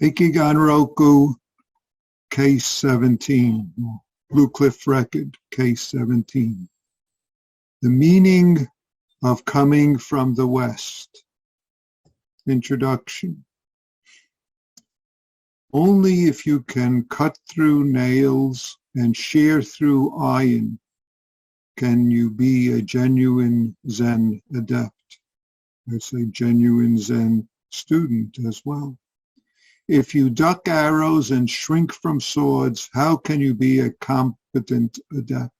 Ikiganroku, Case 17, Blue Cliff Record, Case 17. The meaning of coming from the West. Introduction. Only if you can cut through nails and shear through iron can you be a genuine Zen adept. That's a genuine Zen student as well. If you duck arrows and shrink from swords, how can you be a competent adept?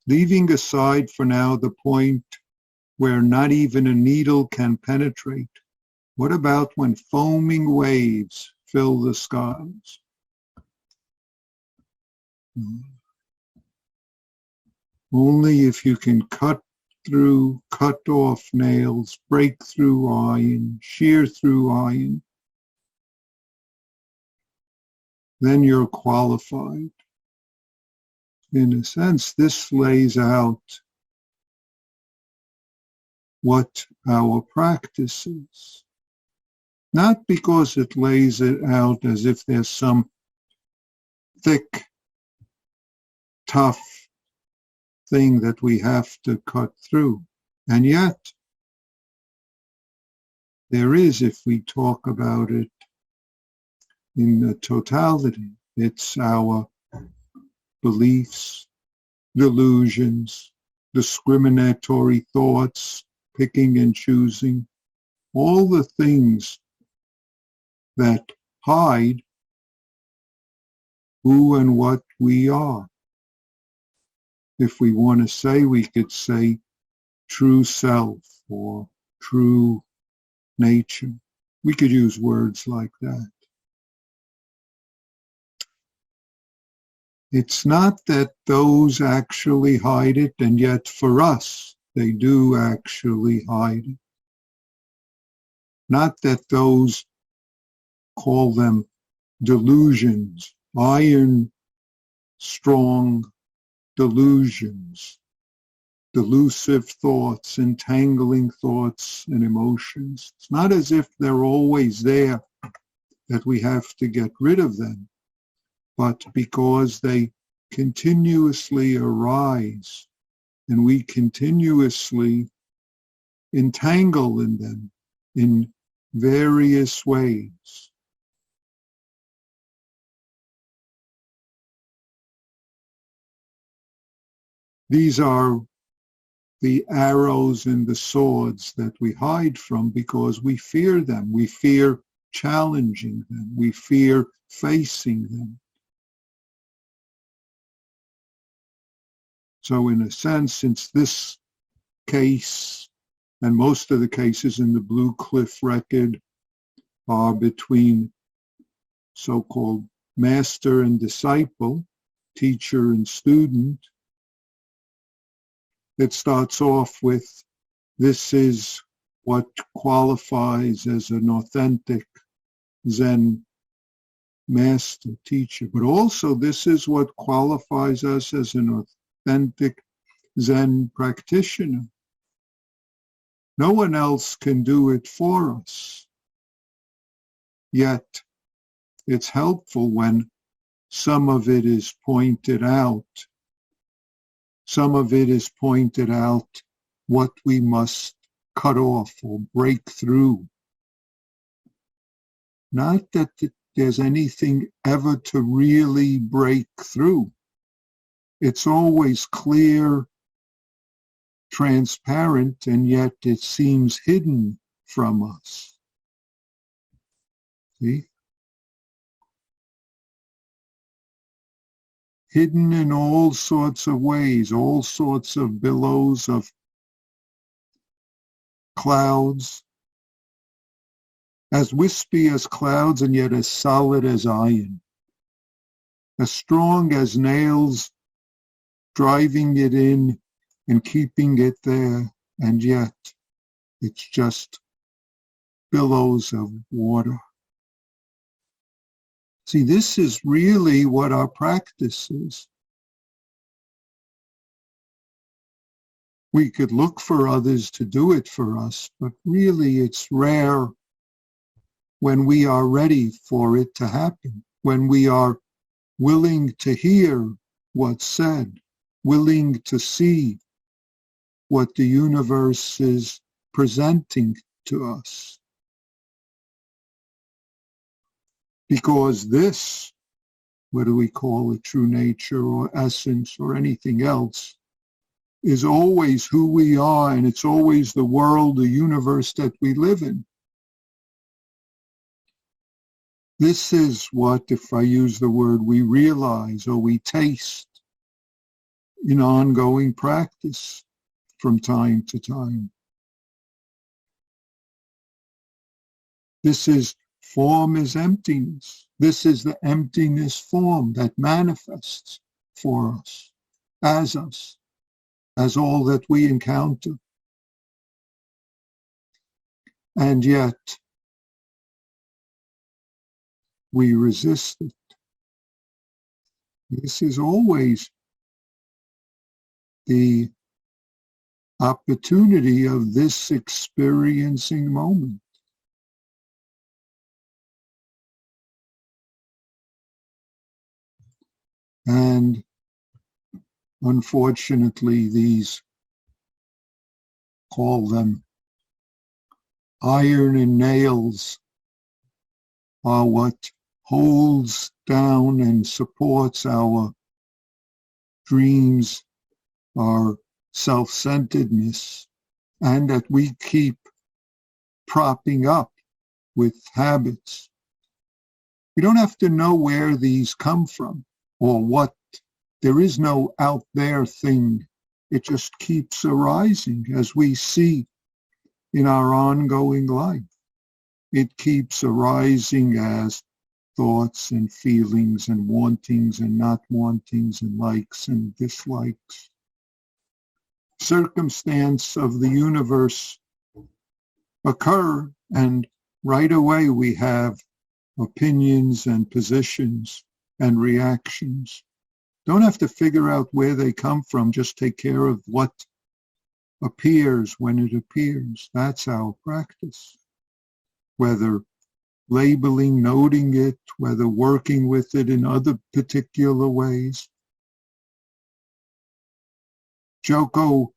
Leaving aside for now the point where not even a needle can penetrate, what about when foaming waves fill the skies? Only if you can cut off nails, break through iron, shear through iron, then you're qualified. In a sense, this lays out what our practice is. Not because it lays it out as if there's some thick, tough thing that we have to cut through. And yet, there is, if we talk about it in the totality, it's our beliefs, delusions, discriminatory thoughts, picking and choosing, all the things that hide who and what we are. If we want to say, we could say true self or true nature. We could use words like that. It's not that those actually hide it, and yet for us, they do actually hide it. Not that those, call them delusions, iron strong delusions, delusive thoughts, entangling thoughts and emotions. It's not as if they're always there, that we have to get rid of them, but because they continuously arise and we continuously entangle in them in various ways. These are the arrows and the swords that we hide from because we fear them. We fear challenging them. We fear facing them. So in a sense, since this case and most of the cases in the Blue Cliff Record are between so-called master and disciple, teacher and student, it starts off with, this is what qualifies as an authentic Zen master teacher, but also this is what qualifies us as an authentic Zen practitioner. No one else can do it for us. Yet, it's helpful when some of it is pointed out. Some of it is pointed out what we must cut off or break through. Not that there's anything ever to really break through. It's always clear, transparent, and yet it seems hidden from us. See? Hidden in all sorts of ways, all sorts of billows of clouds, as wispy as clouds and yet as solid as iron, as strong as nails, driving it in and keeping it there, and yet it's just billows of water. See, this is really what our practice is. We could look for others to do it for us, but really it's rare when we are ready for it to happen, when we are willing to hear what's said, willing to see what the universe is presenting to us. Because this, whether we call it true nature or essence or anything else, is always who we are, and it's always the world, the universe that we live in. This is what, if I use the word, we realize or we taste in ongoing practice from time to time. This is form is emptiness. This is the emptiness form that manifests for us, as all that we encounter. And yet, we resist it. This is always the opportunity of this experiencing moment. And unfortunately, these, call them iron and nails, are what holds down and supports our dreams, our self-centeredness, and that we keep propping up with habits. We don't have to know where these come from or what. There is no out there thing. It just keeps arising as we see in our ongoing life. It keeps arising as thoughts and feelings and wantings and not wantings and likes and dislikes. Circumstance of the universe occur, and right away we have opinions and positions and reactions. Don't have to figure out where they come from, just take care of what appears when it appears. That's our practice. Whether labeling, noting it, whether working with it in other particular ways. Joko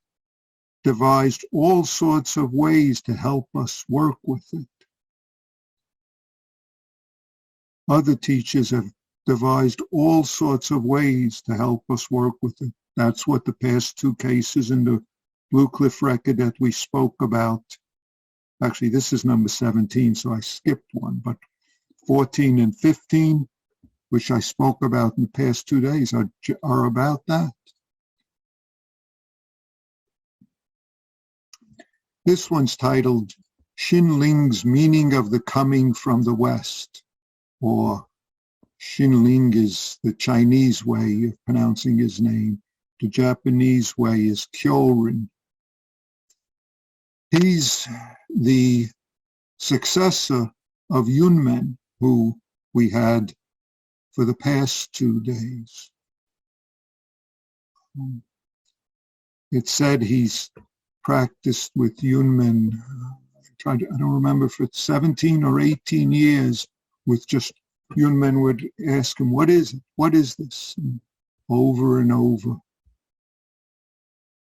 devised all sorts of ways to help us work with it. Other teachers have devised all sorts of ways to help us work with it. That's what the past two cases in the Blue Cliff record that we spoke about. Actually, this is number 17, so I skipped one, but 14 and 15, which I spoke about in the past 2 days, are about that. This one's titled Xinling's Meaning of the Coming from the West, or Xinling is the Chinese way of pronouncing his name. The Japanese way is Kyorin. He's the successor of Yunmen, who we had for the past 2 days. It said he's practiced with Yunmen, I don't remember if it's 17 or 18 years, with just Yunmen would ask him, what is it? What is this? And over and over.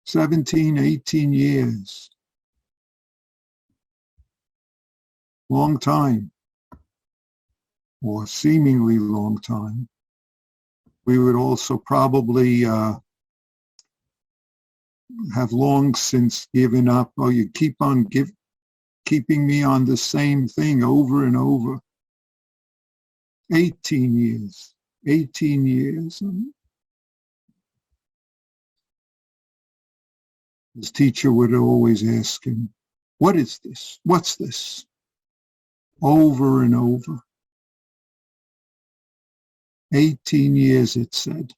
17, 18 years. Long time, or seemingly long time. We would also probably have long since given up. Oh, you keep on keeping me on the same thing over and over. 18 years. 18 years. His teacher would always ask him, what is this? What's this? Over and over. 18 years, it said.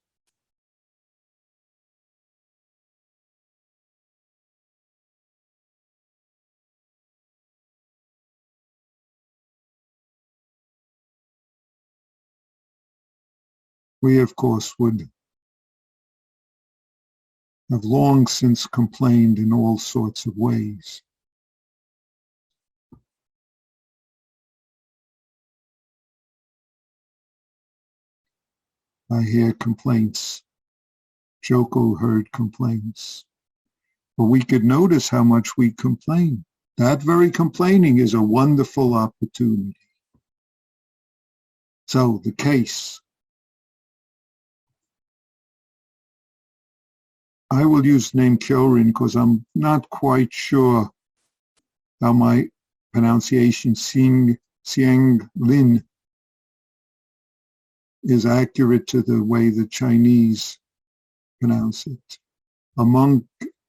We, of course, would have long since complained in all sorts of ways. I hear complaints. Joko heard complaints. But we could notice how much we complain. That very complaining is a wonderful opportunity. So the case. I will use the name Kyorin because I'm not quite sure how my pronunciation Xiang Lin is accurate to the way the Chinese pronounce it. A monk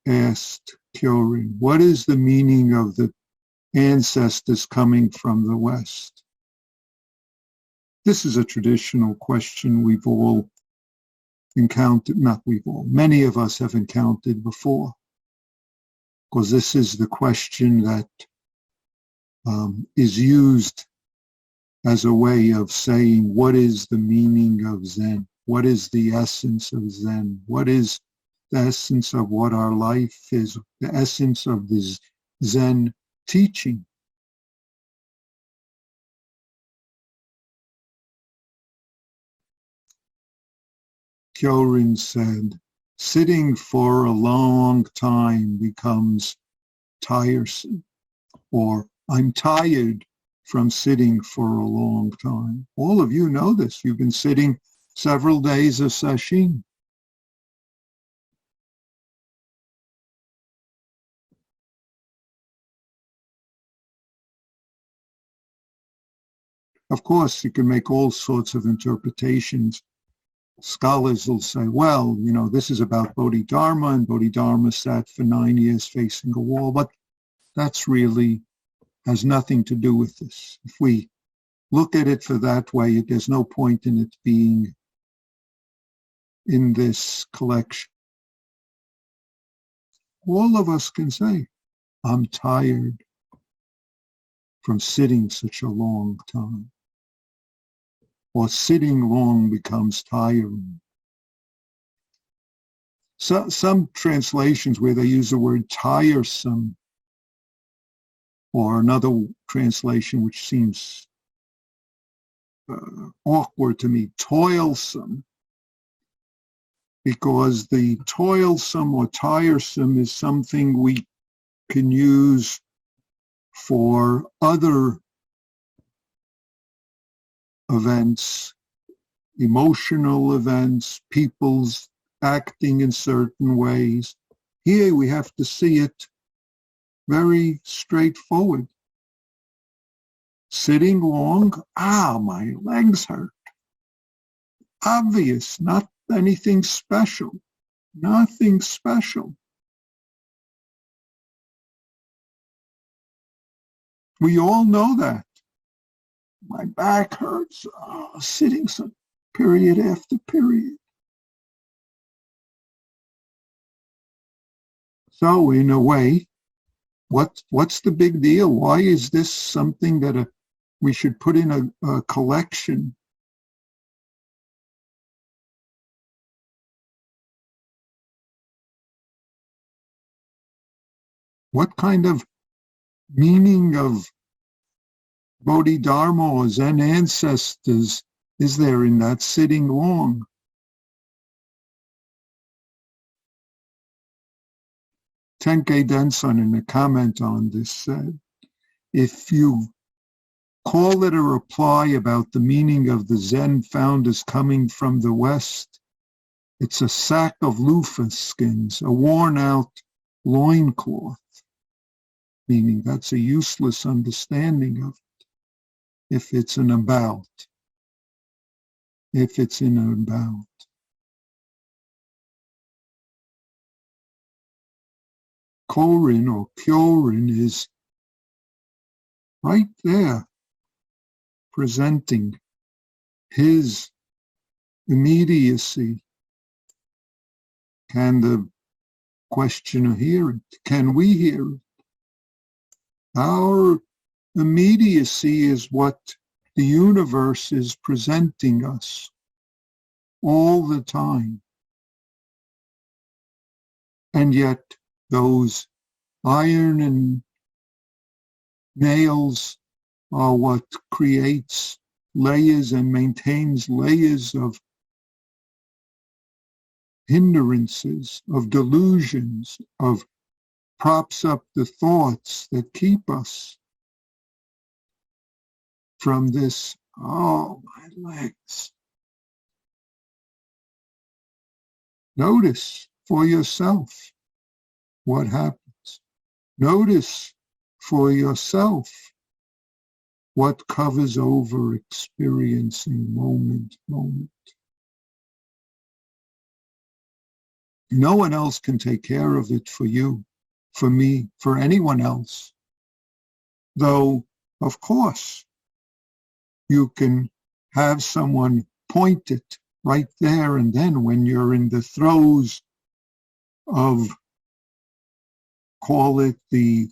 asked Kyorin, what is the meaning of the ancestors coming from the West? This is a traditional question we've all encountered, not we've all, many of us have encountered before, because this is the question that is used as a way of saying, what is the meaning of Zen? What is the essence of Zen? What is the essence of what our life is? The essence of the Zen teaching? Kyorin said, sitting for a long time becomes tiresome, or I'm tired from sitting for a long time. All of you know this. You've been sitting several days of sesshin. Of course, you can make all sorts of interpretations. Scholars will say, well, you know, this is about Bodhidharma, and Bodhidharma sat for 9 years facing a wall, but that's really has nothing to do with this. If we look at it for that way, there's no point in it being in this collection. All of us can say, I'm tired from sitting such a long time. Or sitting long becomes tiring. So, some translations where they use the word tiresome, or another translation which seems awkward to me, toilsome, because the toilsome or tiresome is something we can use for other events, emotional events, people's acting in certain ways. Here we have to see it very straightforward. Sitting long, my legs hurt. Obvious, not anything special. Nothing special. We all know that. My back hurts, sitting some period after period. So in a way, what's the big deal? Why is this something that we should put in a collection? What kind of meaning of Bodhidharma or Zen ancestors is there in that sitting long? Tenkei Denson, in a comment on this, said, if you call it a reply about the meaning of the Zen founders coming from the West, it's a sack of loofah skins, a worn-out loincloth, meaning that's a useless understanding of it. If it's in an about. Korin or Kyorin is right there, presenting his immediacy. Can the questioner hear it? Can we hear it? Our immediacy is what the universe is presenting us all the time. And yet those iron and nails are what creates layers and maintains layers of hindrances, of delusions, of props up the thoughts that keep us from this, oh, my legs. Notice for yourself what happens. Notice for yourself what covers over experiencing moment. No one else can take care of it for you, for me, for anyone else. Though, of course, you can have someone point it right there and then when you're in the throes of, call it the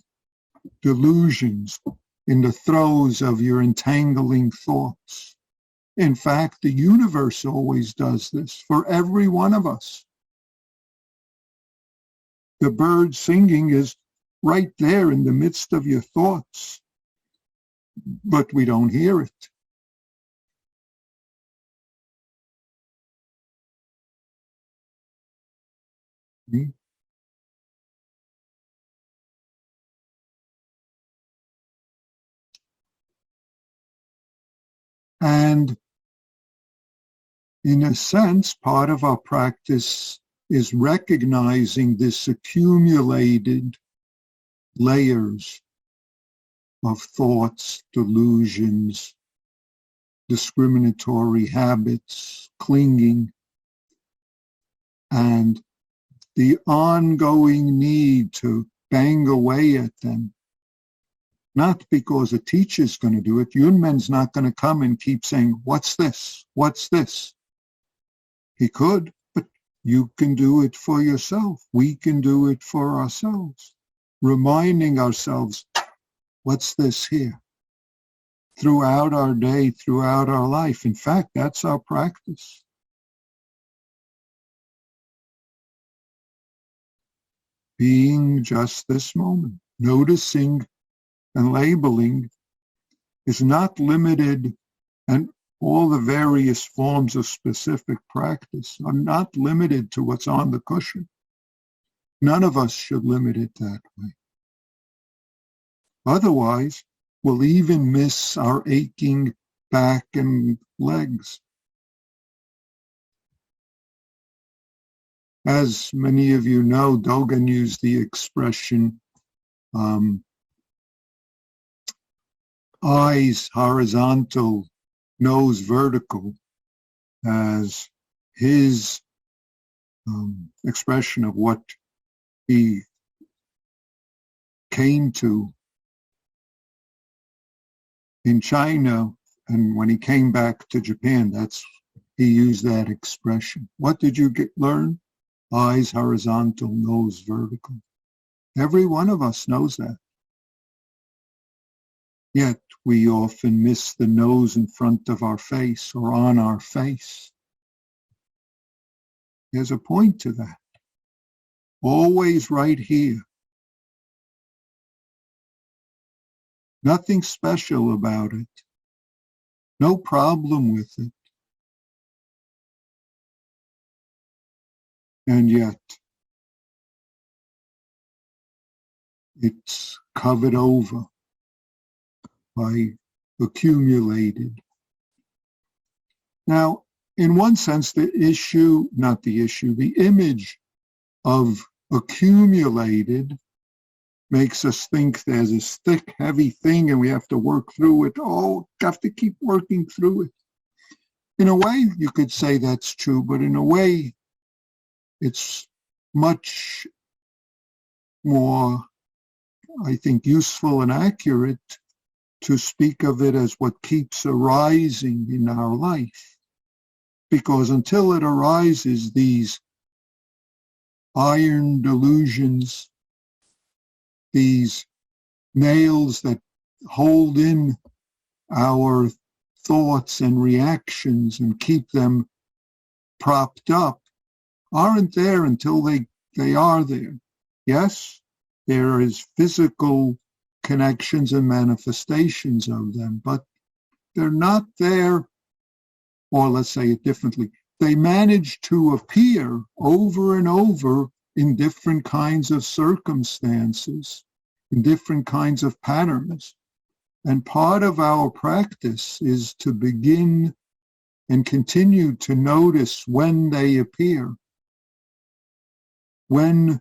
delusions, in the throes of your entangling thoughts. In fact, the universe always does this for every one of us. The bird singing is right there in the midst of your thoughts, but we don't hear it. And in a sense, part of our practice is recognizing this accumulated layers of thoughts, delusions, discriminatory habits, clinging, and the ongoing need to bang away at them. Not because a teacher's going to do it. Yunmen's not going to come and keep saying, what's this? What's this? He could, but you can do it for yourself. We can do it for ourselves. Reminding ourselves, what's this here? Throughout our day, throughout our life. In fact, that's our practice. Being just this moment, noticing and labeling is not limited, and all the various forms of specific practice are not limited to what's on the cushion. None of us should limit it that way. Otherwise, we'll even miss our aching back and legs. As many of you know, Dogen used the expression, eyes horizontal, nose vertical, as his expression of what he came to in China, and when he came back to Japan, he used that expression. What did you learn? Eyes horizontal, nose vertical. Every one of us knows that. Yet we often miss the nose in front of our face or on our face. There's a point to that. Always right here. Nothing special about it. No problem with it. And yet, it's covered over by accumulated. Now, in one sense, the image of accumulated makes us think there's this thick, heavy thing and we have to work through it. Oh, have to keep working through it. In a way, you could say that's true, but in a way, it's much more, I think, useful and accurate to speak of it as what keeps arising in our life. Because until it arises, these iron delusions, these nails that hold in our thoughts and reactions and keep them propped up, aren't there until they are there. Yes, there is physical connections and manifestations of them, but they're not there, or let's say it differently, they manage to appear over and over in different kinds of circumstances, in different kinds of patterns. And part of our practice is to begin and continue to notice when they appear, when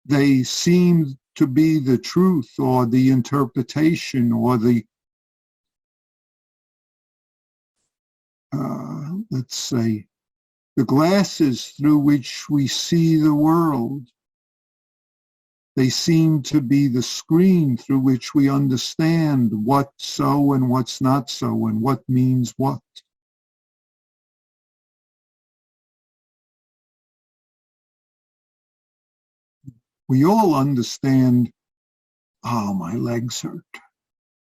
they seem to be the truth or the interpretation or the, let's say, the glasses through which we see the world. They seem to be the screen through which we understand what's so and what's not so and what means what. We all understand, oh, my legs hurt,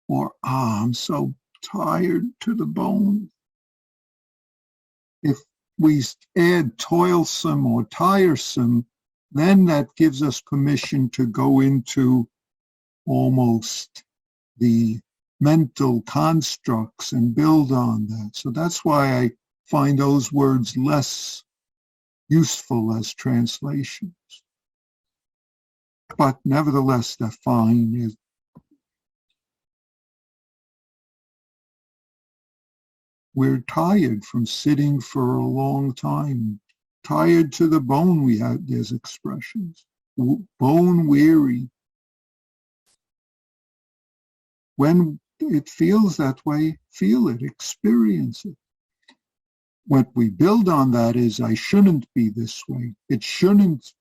or I'm so tired to the bone. If we add toilsome or tiresome, then that gives us permission to go into almost the mental constructs and build on that. So that's why I find those words less useful as translations. But nevertheless, they're fine. We're tired from sitting for a long time. Tired to the bone, there's expressions. Bone weary. When it feels that way, feel it, experience it. What we build on that is, I shouldn't be this way. It shouldn't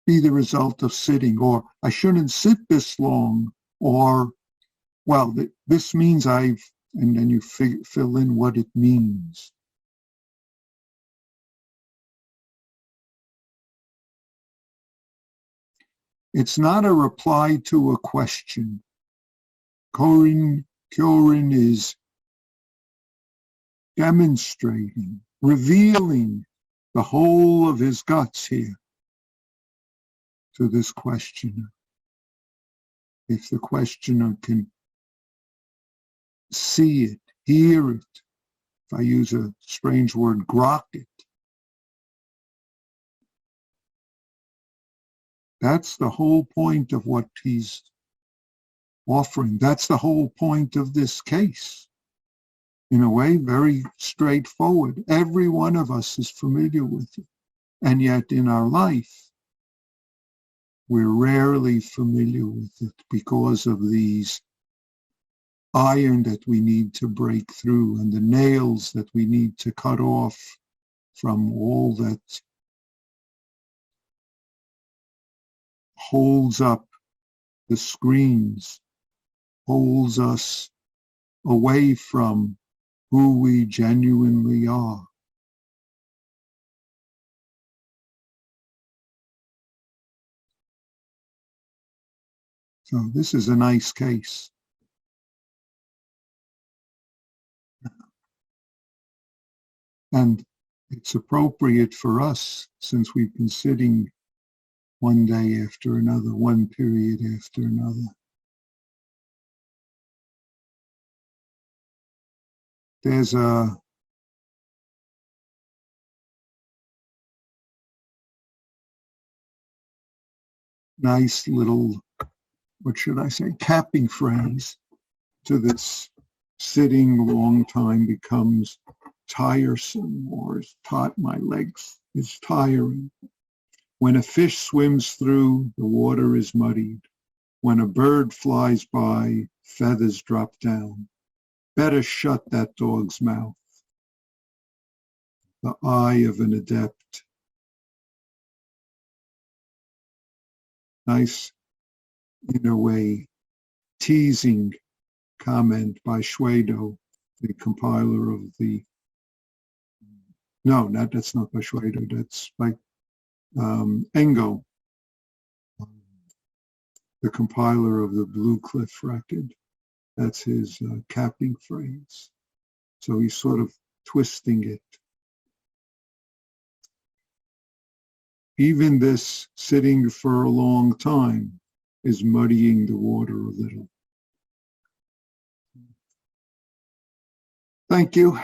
be the result of sitting, or I shouldn't sit this long, or, well, this means and then you fill in what it means. It's not a reply to a question. Kyorin is demonstrating, revealing the whole of his guts here to this questioner. If the questioner can see it, hear it, if I use a strange word, grok it, that's the whole point of what he's offering. That's the whole point of this case. In a way, very straightforward. Every one of us is familiar with it. And yet in our life, we're rarely familiar with it because of these iron that we need to break through and the nails that we need to cut off from all that holds up the screens, holds us away from who we genuinely are. So this is a nice case. And it's appropriate for us, since we've been sitting one day after another, one period after another. There's a nice little, what should I say, capping phrase to this: sitting a long time becomes tiresome, or my legs is tiring. When a fish swims through, the water is muddied. When a bird flies by, feathers drop down. Better shut that dog's mouth. The eye of an adept. Nice, in a way, teasing comment by Shwedo, the compiler of the, no, that's not by Shwedo, that's by Engo, the compiler of the Blue Cliff record. That's his capping phrase. So he's sort of twisting it. Even this sitting for a long time is muddying the water a little. Thank you.